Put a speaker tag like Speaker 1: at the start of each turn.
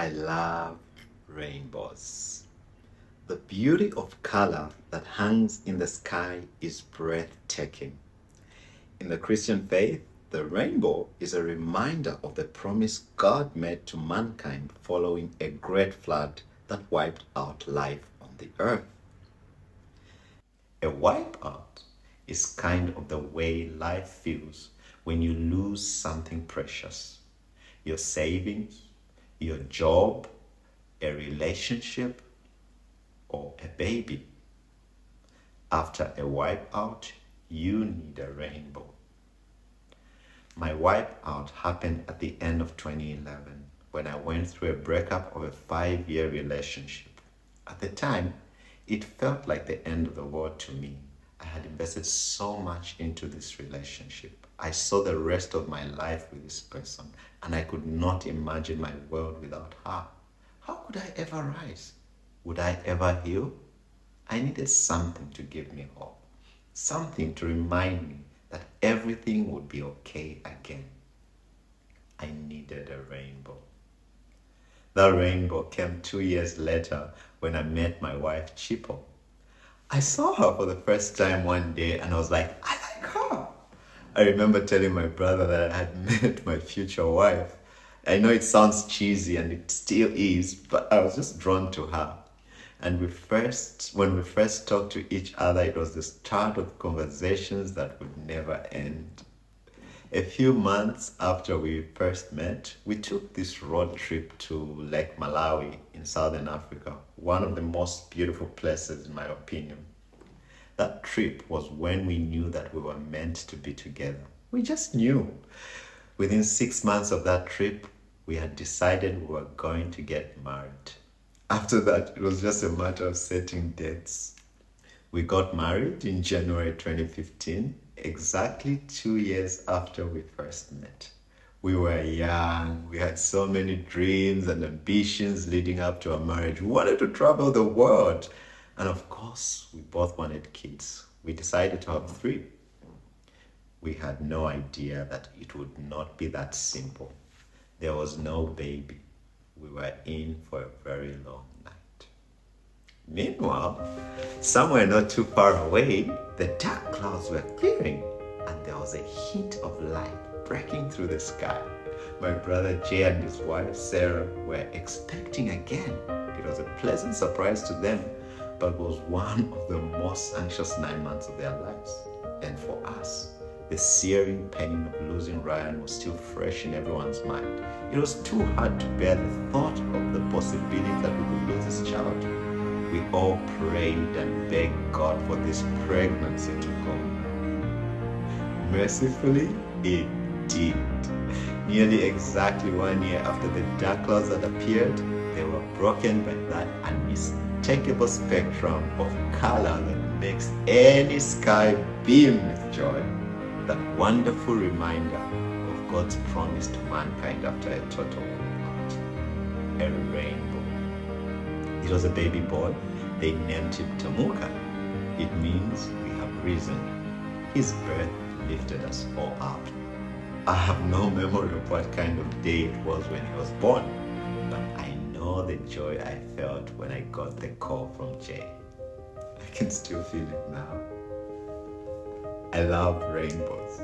Speaker 1: I love rainbows. The beauty of color that hangs in the sky is breathtaking. In the Christian faith, the rainbow is a reminder of the promise God made to mankind following a great flood that wiped out life on the earth. A wipeout is kind of the way life feels when you lose something precious. Your savings, your job, a relationship, or a baby. After a wipeout, you need a rainbow. My wipeout happened at the end of 2011 when I went through a breakup of a 5-year relationship. At the time, it felt like the end of the world to me. I had invested so much into this relationship. I saw the rest of my life with this person, and I could not imagine my world without her. How could I ever rise? Would I ever heal? I needed something to give me hope, something to remind me that everything would be okay again. I needed a rainbow. That rainbow came 2 years later when I met my wife, Chipo. I saw her for the first time one day and I was like, I like her. I remember telling my brother that I had met my future wife. I know it sounds cheesy and it still is, but I was just drawn to her. And when we first talked to each other, it was the start of conversations that would never end. A few months after we first met, we took this road trip to Lake Malawi in Southern Africa, one of the most beautiful places in my opinion. That trip was when we knew that we were meant to be together. We just knew. Within 6 months of that trip, we had decided we were going to get married. After that, it was just a matter of setting dates. We got married in January 2015, exactly 2 years after we first met. We were young, we had so many dreams and ambitions leading up to our marriage. We wanted to travel the world. And of course, we both wanted kids. We decided to have 3. We had no idea that it would not be that simple. There was no baby. We were in for a very long night. Meanwhile, somewhere not too far away, the dark clouds were clearing and there was a hint of light breaking through the sky. My brother Jay and his wife Sarah were expecting again. It was a pleasant surprise to them, but was one of the most anxious 9 months of their lives. And for us, the searing pain of losing Ryan was still fresh in everyone's mind. It was too hard to bear the thought of the possibility that we could lose this child. We all prayed and begged God for this pregnancy to go. Mercifully, it did. Nearly exactly 1 year after the dark clouds had appeared, they were broken by that unmistakable spectrum of color that makes any sky beam with joy. That wonderful reminder of God's promise to mankind after a total wipeout. A rainbow. It was a baby boy. They named him Tamuka. It means we have risen. His birth lifted us all up. I have no memory of what kind of day it was when he was born, but I know the joy I felt when I got the call from Jay. I can still feel it now. I love rainbows.